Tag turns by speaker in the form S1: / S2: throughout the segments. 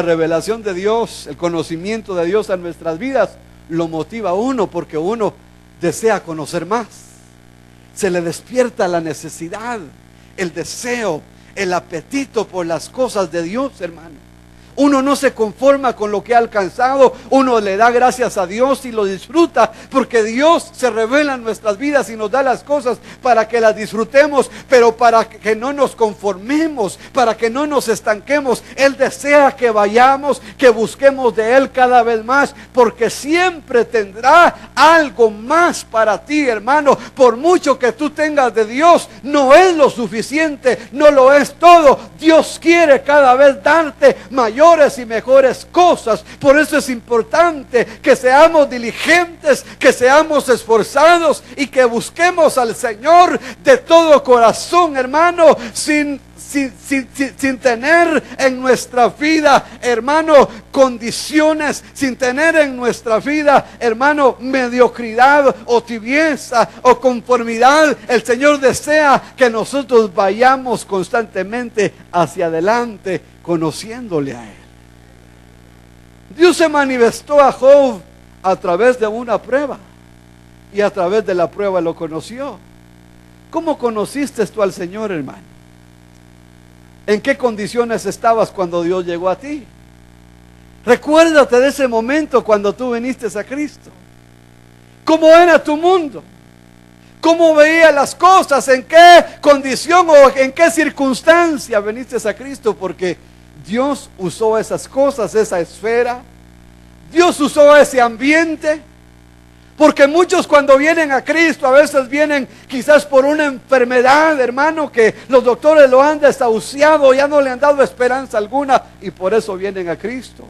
S1: revelación de Dios, el conocimiento de Dios en nuestras vidas, lo motiva a uno porque uno desea conocer más. Se le despierta la necesidad, el deseo, el apetito por las cosas de Dios, hermano. Uno no se conforma con lo que ha alcanzado, uno le da gracias a Dios y lo disfruta, porque Dios se revela en nuestras vidas y nos da las cosas para que las disfrutemos, pero para que no nos conformemos, para que no nos estanquemos. Él desea que vayamos, que busquemos de Él cada vez más, porque siempre tendrá algo más para ti, hermano. Por mucho que tú tengas de Dios, no es lo suficiente, no lo es todo. Dios quiere cada vez darte mayor y mejores cosas. Por eso es importante que seamos diligentes, que seamos esforzados y que busquemos al Señor de todo corazón, hermano, sin tener en nuestra vida, hermano, condiciones, sin tener en nuestra vida, hermano, mediocridad o tibieza o conformidad. El Señor desea que nosotros vayamos constantemente hacia adelante, conociéndole a Él. Dios se manifestó a Job a través de una prueba, y a través de la prueba lo conoció. ¿Cómo conociste tú al Señor, hermano? ¿En qué condiciones estabas cuando Dios llegó a ti? Recuérdate de ese momento cuando tú viniste a Cristo. ¿Cómo era tu mundo? ¿Cómo veías las cosas? ¿En qué condición o en qué circunstancia viniste a Cristo? Porque Dios usó esas cosas, esa esfera. Dios usó ese ambiente. Porque muchos cuando vienen a Cristo a veces vienen quizás por una enfermedad, hermano, que los doctores lo han desahuciado, ya no le han dado esperanza alguna, y por eso vienen a Cristo.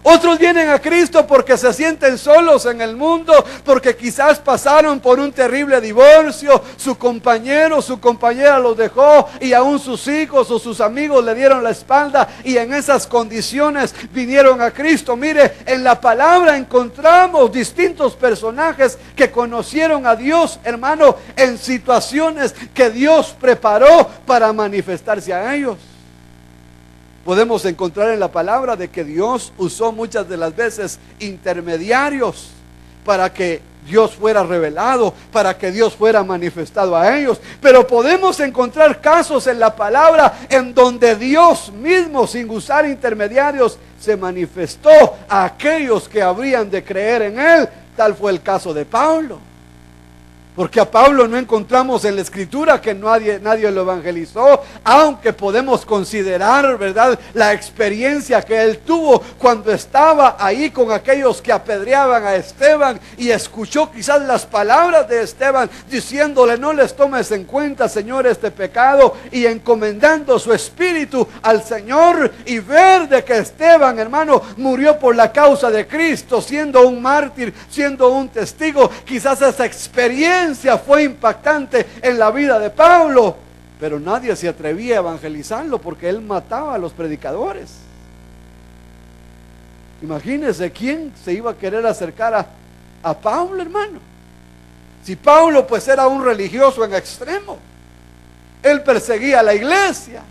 S1: Otros vienen a Cristo porque se sienten solos en el mundo, porque quizás pasaron por un terrible divorcio, su compañero, su compañera los dejó, y aún sus hijos o sus amigos le dieron la espalda, y en esas condiciones vinieron a Cristo. Mire, en la palabra encontramos distintos personajes que conocieron a Dios, hermano, en situaciones que Dios preparó para manifestarse a ellos. Podemos encontrar en la palabra de que Dios usó muchas de las veces intermediarios para que Dios fuera revelado, para que Dios fuera manifestado a ellos. Pero podemos encontrar casos en la palabra en donde Dios mismo, sin usar intermediarios, se manifestó a aquellos que habrían de creer en Él. Tal fue el caso de Pablo. Porque a Pablo no encontramos en la Escritura que nadie lo evangelizó, aunque podemos considerar, ¿verdad?, la experiencia que él tuvo cuando estaba ahí con aquellos que apedreaban a Esteban y escuchó quizás las palabras de Esteban diciéndole: no les tomes en cuenta, Señor, este pecado, y encomendando su espíritu al Señor, y ver de que Esteban, hermano, murió por la causa de Cristo, siendo un mártir, siendo un testigo. Quizás esa experiencia fue impactante en la vida de Pablo, pero nadie se atrevía a evangelizarlo porque él mataba a los predicadores. Imagínense quién se iba a querer acercar a Pablo, hermano. Si Pablo pues era un religioso en extremo, él perseguía a la iglesia.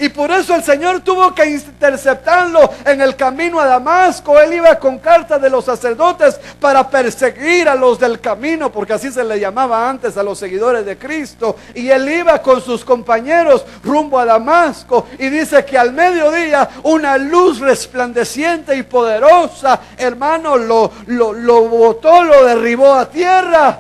S1: Y por eso el Señor tuvo que interceptarlo en el camino a Damasco. Él iba con cartas de los sacerdotes para perseguir a los del camino, porque así se le llamaba antes a los seguidores de Cristo. Y él iba con sus compañeros rumbo a Damasco. Y dice que al mediodía una luz resplandeciente y poderosa, hermano, lo botó, lo derribó a tierra.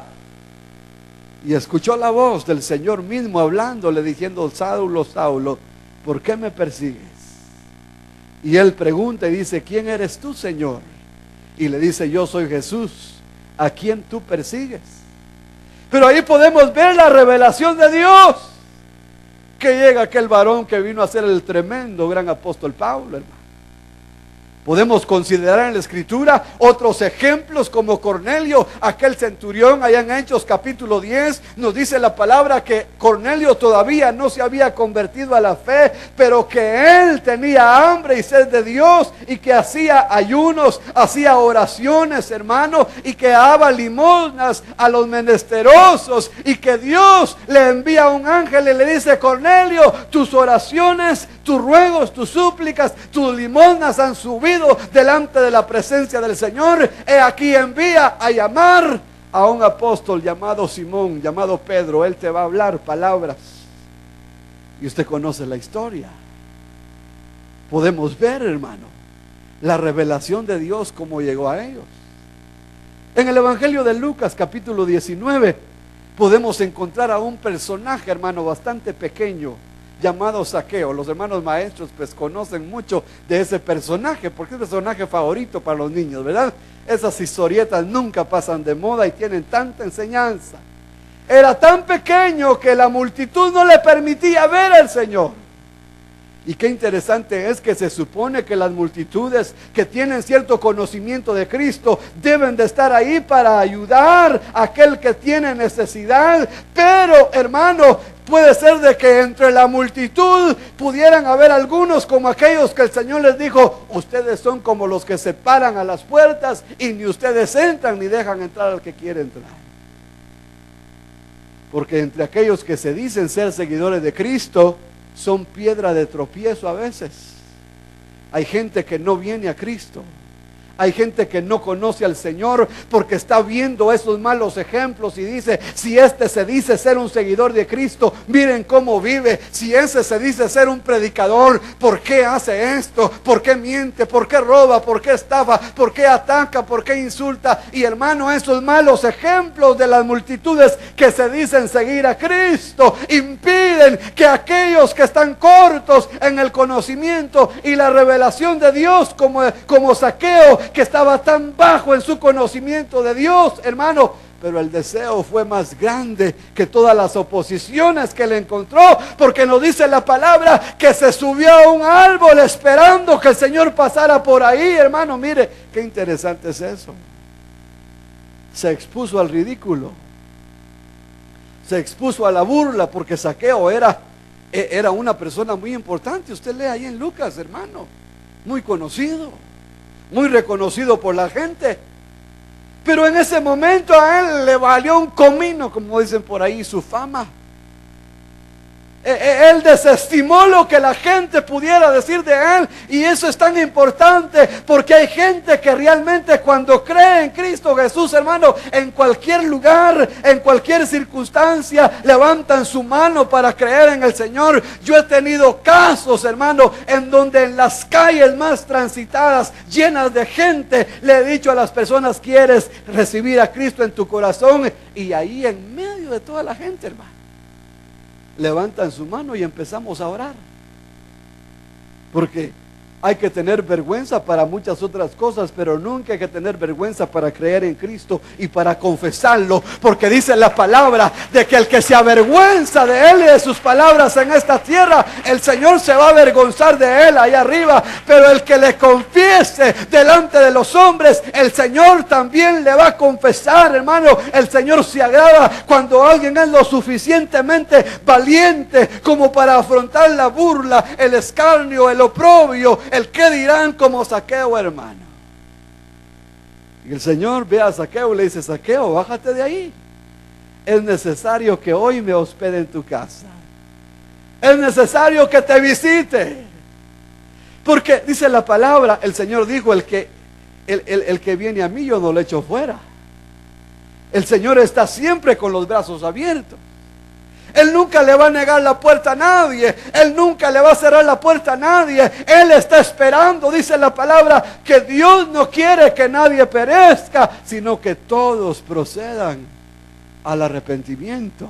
S1: Y escuchó la voz del Señor mismo hablándole, diciendo: Saulo, Saulo, ¿por qué me persigues? Y él pregunta y dice: ¿quién eres tú, Señor? Y le dice: yo soy Jesús, a quien tú persigues. Pero ahí podemos ver la revelación de Dios, que llega aquel varón que vino a ser el tremendo gran apóstol Pablo, hermano. Podemos considerar en la Escritura otros ejemplos como Cornelio, aquel centurión. Allá en Hechos capítulo 10 nos dice la palabra que Cornelio todavía no se había convertido a la fe, pero que él tenía hambre y sed de Dios, y que hacía ayunos, hacía oraciones, hermano, y que daba limosnas a los menesterosos, y que Dios le envía un ángel y le dice: Cornelio, tus oraciones, tus ruegos, tus súplicas, tus limosnas han subido delante de la presencia del Señor. He aquí envía a llamar a un apóstol llamado Simón, llamado Pedro. Él te va a hablar palabras. Y usted conoce la historia. Podemos ver, hermano, la revelación de Dios, cómo llegó a ellos. En el Evangelio de Lucas, capítulo 19, podemos encontrar a un personaje, hermano, bastante pequeño, llamado Zaqueo. Los hermanos maestros pues conocen mucho de ese personaje, porque es el personaje favorito para los niños, ¿verdad? Esas historietas nunca pasan de moda y tienen tanta enseñanza. Era tan pequeño que la multitud no le permitía ver al Señor. Y qué interesante es que se supone que las multitudes que tienen cierto conocimiento de Cristo deben de estar ahí para ayudar a aquel que tiene necesidad. Pero, hermano, puede ser de que entre la multitud pudieran haber algunos como aquellos que el Señor les dijo: ustedes son como los que se paran a las puertas y ni ustedes entran ni dejan entrar al que quiere entrar. Porque entre aquellos que se dicen ser seguidores de Cristo, son piedra de tropiezo a veces. Hay gente que no viene a Cristo. Hay gente que no conoce al Señor porque está viendo esos malos ejemplos y dice: si este se dice ser un seguidor de Cristo, miren cómo vive. Si ese se dice ser un predicador, ¿por qué hace esto? ¿Por qué miente? ¿Por qué roba? ¿Por qué estafa? ¿Por qué ataca? ¿Por qué insulta? Y hermano, esos malos ejemplos de las multitudes que se dicen seguir a Cristo impiden que aquellos que están cortos en el conocimiento y la revelación de Dios, como Zaqueo, que estaba tan bajo en su conocimiento de Dios, hermano, pero el deseo fue más grande que todas las oposiciones que le encontró, porque nos dice la palabra que se subió a un árbol esperando que el Señor pasara por ahí. Hermano, mire, qué interesante es eso. Se expuso al ridículo, se expuso a la burla, porque Zaqueo era una persona muy importante. Usted lee ahí en Lucas, hermano, muy conocido, muy reconocido por la gente. Pero en ese momento a él le valió un comino, como dicen por ahí, su fama. Él desestimó lo que la gente pudiera decir de él. Y eso es tan importante, porque hay gente que realmente cuando cree en Cristo Jesús, hermano, en cualquier lugar, en cualquier circunstancia, levantan su mano para creer en el Señor. Yo he tenido casos, hermano, en donde en las calles más transitadas, llenas de gente, le he dicho a las personas: ¿quieres recibir a Cristo en tu corazón? Y ahí en medio de toda la gente, hermano, levantan su mano y empezamos a orar. Porque hay que tener vergüenza para muchas otras cosas, pero nunca hay que tener vergüenza para creer en Cristo y para confesarlo, porque dice la palabra de que el que se avergüenza de Él y de sus palabras en esta tierra, el Señor se va a avergonzar de Él allá arriba. Pero el que le confiese delante de los hombres, el Señor también le va a confesar, hermano. El Señor se agrada cuando alguien es lo suficientemente valiente como para afrontar la burla, el escarnio, el oprobio, el qué dirán, como Zaqueo, hermano. Y el Señor ve a Zaqueo y le dice: Zaqueo, bájate de ahí. Es necesario que hoy me hospede en tu casa. Es necesario que te visite. Porque dice la palabra, el Señor dijo: el que viene a mí, yo no lo echo fuera. El Señor está siempre con los brazos abiertos. Él nunca le va a negar la puerta a nadie. Él nunca le va a cerrar la puerta a nadie. Él está esperando, dice la palabra, que Dios no quiere que nadie perezca, sino que todos procedan al arrepentimiento.